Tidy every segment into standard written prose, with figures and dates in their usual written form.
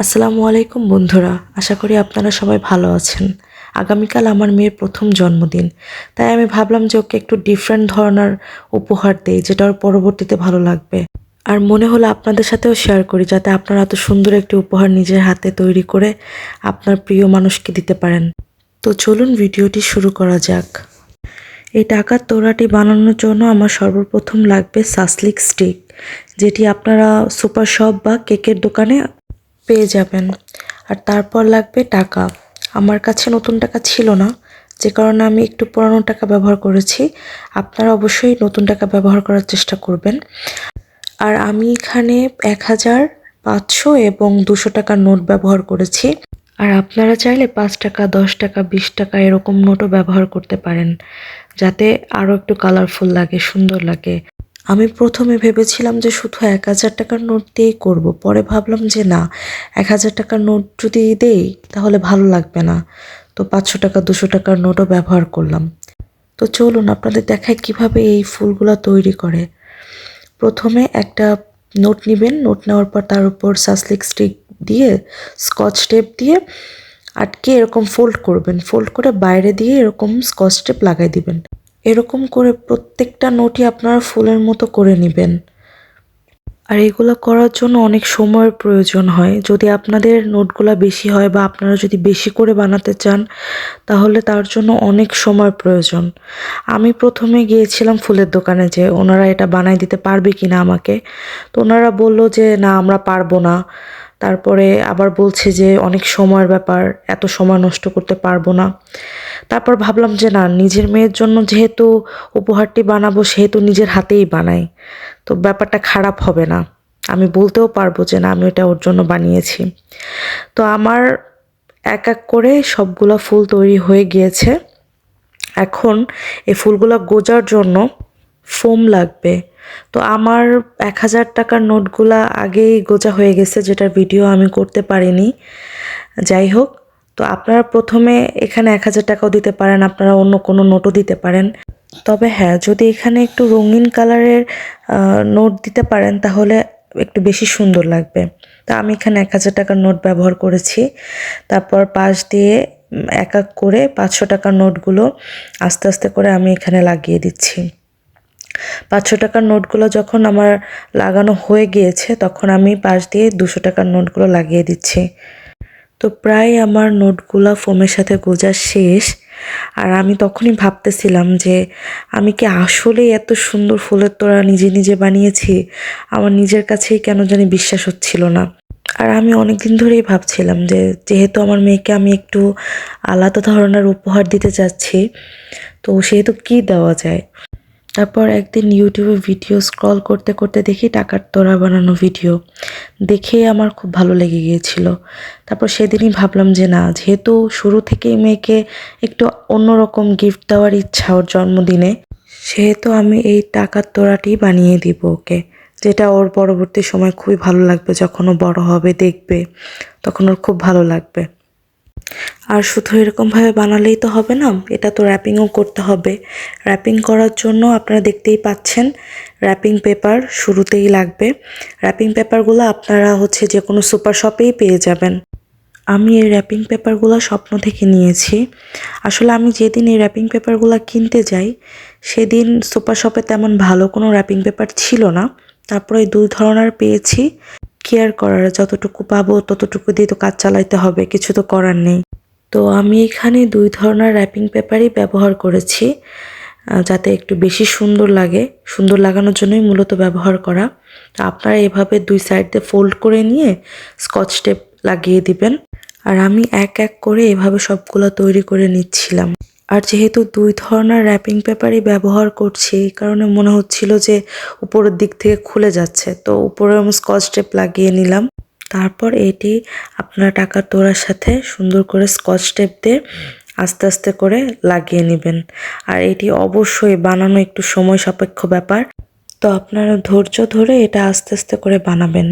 আসসালামু আলাইকুম বন্ধুরা, আশা করি আপনারা সবাই ভালো আছেন। আগামীকাল আমার মেয়ের প্রথম জন্মদিন, তাই আমি ভাবলাম যে ওকে একটু ডিফারেন্ট ধরনের উপহার দেই, যেটা ওর পরবর্তীতে ভালো লাগবে। আর মনে হলো আপনাদের সাথেও শেয়ার করি, যাতে আপনারা এত সুন্দর একটি উপহার নিজের হাতে তৈরি করে আপনার প্রিয় মানুষকে দিতে পারেন। তো চলুন ভিডিওটি শুরু করা যাক। এই টাকার তোড়াটি বানানোর জন্য আমার সর্বপ্রথম লাগবে সাসলিক স্টিক, যেটি আপনারা সুপার শপ বা কেকের দোকানে পেয়ে যাবেন। আর তারপর লাগবে টাকা। আমার কাছে নতুন টাকা ছিল না, যে কারণে আমি একটু পুরানো টাকা ব্যবহার করেছি। আপনারা অবশ্যই নতুন টাকা ব্যবহার করার চেষ্টা করবেন। আর আমি এখানে 1000, 500 এবং 200 টাকার নোট ব্যবহার করেছি। আর আপনারা চাইলে 5 টাকা, 10 টাকা, 20 টাকা এরকম নোটও ব্যবহার করতে পারেন, যাতে আরও একটু কালারফুল লাগে, সুন্দর লাগে। আমি প্রথমে ভেবেছিলাম যে শুধু 1000 টাকার নোট দিয়েই করব। পরে ভাবলাম যে না, 1000 টাকার নোট যদি দেই তাহলে ভালো লাগবে না। তো 500 টাকা, 200 টাকার নোটও ব্যবহার করলাম। তো চলুন আপনাদের দেখাই কিভাবে এই ফুলগুলো তৈরি করে। প্রথমে একটা নোট নেবেন। নোট নেওয়ার পর তার উপর সাসলিক স্টিক দিয়ে, স্কচ টেপ দিয়ে আটকে এরকম ফোল্ড করবেন। ফোল্ড করে বাইরে দিয়ে এরকম স্কচ টেপ লাগাই দিবেন। এরকম করে প্রত্যেকটা নোটই আপনারা ফুলের মতো করে নেবেন। আর এগুলো করার জন্য অনেক সময়ের প্রয়োজন হয়। যদি আপনাদের নোটগুলা বেশি হয় বা আপনারা যদি বেশি করে বানাতে চান, তাহলে তার জন্য অনেক সময় প্রয়োজন। আমি প্রথমে গিয়েছিলাম ফুলের দোকানে, যে ওনারা এটা বানাই দিতে পারবে কিনা আমাকে। তো ওনারা বলল যে না, আমরা পারবো না। তারপরে আবার বলছে যে অনেক সময়ের ব্যাপার, এত সময় নষ্ট করতে পারবো না। তারপর ভাবলাম যে না, নিজের মেয়ের জন্য যেহেতু উপহারটি বানাবো, সেহেতু নিজের হাতেই বানাই, তো ব্যাপারটা খারাপ হবে না। আমি বলতেও পারবো যে না, আমি এটা ওর জন্য বানিয়েছি। তো আমার এক এক করে সবগুলা ফুল তৈরি হয়ে গিয়েছে। এখন এই ফুলগুলা গোজার জন্য ফোম লাগবে। তো আমার 1000 টাকার নোটগুলা আগেই গোজা হয়ে গেছে, যেটার ভিডিও আমি করতে পারিনি। যাই হোক, তো আপনারা প্রথমে এখানে 1000 টাকাও দিতে পারেন, আপনারা অন্য কোনো নোটও দিতে পারেন। তবে হ্যাঁ, যদি এখানে একটু রঙিন কালারের নোট দিতে পারেন তাহলে একটু বেশি সুন্দর লাগবে। তা আমি এখানে 1000 টাকার নোট ব্যবহার করেছি। তারপর পাশ দিয়ে এক এক করে 500 টাকার নোটগুলো আস্তে আস্তে করে আমি এখানে লাগিয়ে দিচ্ছি। 500 টাকার নোটগুলো যখন আমার লাগানো হয়ে গিয়েছে, তখন আমি পাশ দিয়ে 200 টাকার নোটগুলো লাগিয়ে দিচ্ছি। তো প্রায় আমার নোটগুলা ফোমের সাথে গোজা শেষ। আর আমি তখনই ভাবতেছিলাম যে আমি কি আসলেই এত সুন্দর ফুলের তোড়া নিজে নিজে বানিয়েছি। আমার নিজের কাছেই কেন জানি বিশ্বাস হচ্ছিল না। আর আমি অনেক দিন ধরেই ভাবছিলাম যে যেহেতু আমার মেয়েকে আমি একটু আলাদা ধরনের উপহার দিতে চাচ্ছি, তো সেহেতু কি দেওয়া যায়। তারপর একদিন ইউটিউবে ভিডিও স্ক্রল করতে করতে দেখি টাকার তোড়া বানানো ভিডিও, দেখে আমার খুব ভালো লেগে গিয়েছিল। তারপর সেদিনই ভাবলাম যে না, যেহেতু শুরু থেকেই মেয়েকে একটু অন্যরকম গিফট দেওয়ার ইচ্ছা ওর জন্মদিনে, সেহেতু আমি এই টাকার তোড়াটি বানিয়ে দিব ওকে, যেটা ওর পরবর্তী সময় খুবই ভালো লাগবে। যখন ও বড় হবে দেখবে, তখন ওর খুব ভালো লাগবে। আর শুধু এরকমভাবে বানালেই তো হবে না, এটা তো র্যাপিংও করতে হবে। র্যাপিং করার জন্য আপনারা দেখতেই পাচ্ছেন র্যাপিং পেপার শুরুতেই লাগবে। র্যাপিং পেপারগুলো আপনারা যে কোনো সুপার শপেই পেয়ে যাবেন। আমি এই র্যাপিং পেপারগুলো স্বপ্ন থেকে নিয়েছি। আসলে আমি যেদিন এই র্যাপিং পেপারগুলো কিনতে যাই, সেদিন সুপার শপে তেমন ভালো কোনো র্যাপিং পেপার ছিল না। তারপরে এই 2 ধরনের পেয়েছি। কেয়ার করার, যতটুকু পাবো ততটুকু দিয়ে তো কাজ চালাইতে হবে, কিছু তো করার নেই। তো আমি এখানে 2 ধরনের র্যাপিং পেপারই ব্যবহার করেছি, যাতে একটু বেশি সুন্দর লাগে। সুন্দর লাগানোর জন্যই মূলত ব্যবহার করা। তো আপনারা এভাবে 2 সাইড দিয়ে ফোল্ড করে নিয়ে স্কচ টেপ লাগিয়ে দিবেন। আর আমি এক এক করে এভাবে সবগুলো তৈরি করে নিচ্ছিলাম। আর যেহেতু 2 ধরনের র্যাপিং পেপারই ব্যবহার করছি, এই কারণে মনে হচ্ছিল যে উপরের দিক থেকে খুলে যাচ্ছে। তো উপরে আমি স্কচ টেপ লাগিয়ে নিলাম। তারপর এটি আপনার টাকার তোড়ার সাথে সুন্দর করে স্কচ টেপ দিয়ে আস্তে আস্তে করে লাগিয়ে নেবেন। আর এটি অবশ্যই বানানো একটু সময় সাপেক্ষ ব্যাপার, তো আপনারা ধৈর্য ধরে এটা আস্তে আস্তে করে বানাবেন।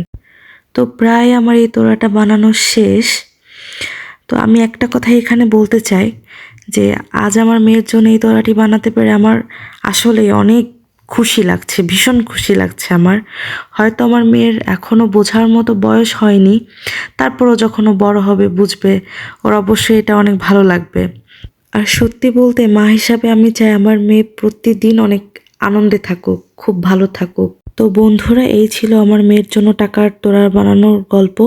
তো প্রায় আমার এই তোড়াটা বানানো শেষ। তো আমি একটা কথা এখানে বলতে চাই যে আজ আমার মেয়ের জন্য এই তোড়াটি বানাতে পেরে আমার আসলে অনেক খুশি লাগছে, ভীষণ খুশি লাগছে আমার। হয়তো আমার মেয়ের এখনও বোঝার মতো বয়স হয়নি, তারপরও যখন ও বড় হবে বুঝবে, ওর অবশ্যই এটা অনেক ভালো লাগবে। আর সত্যি বলতে মা হিসাবে আমি চাই আমার মেয়ে প্রতিদিন অনেক আনন্দে থাকুক, খুব ভালো থাকুক। তো বন্ধুরা, এই ছিল আমার মেয়ের জন্য টাকার তোড়া বানানোর গল্প।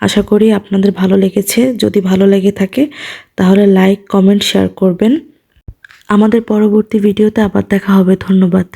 আশা করি আপনাদের ভালো লেগেছে। যদি ভালো লেগে থাকে তাহলে লাইক, কমেন্ট, শেয়ার করবেন। আমাদের পরবর্তী ভিডিওতে আবার দেখা হবে। ধন্যবাদ।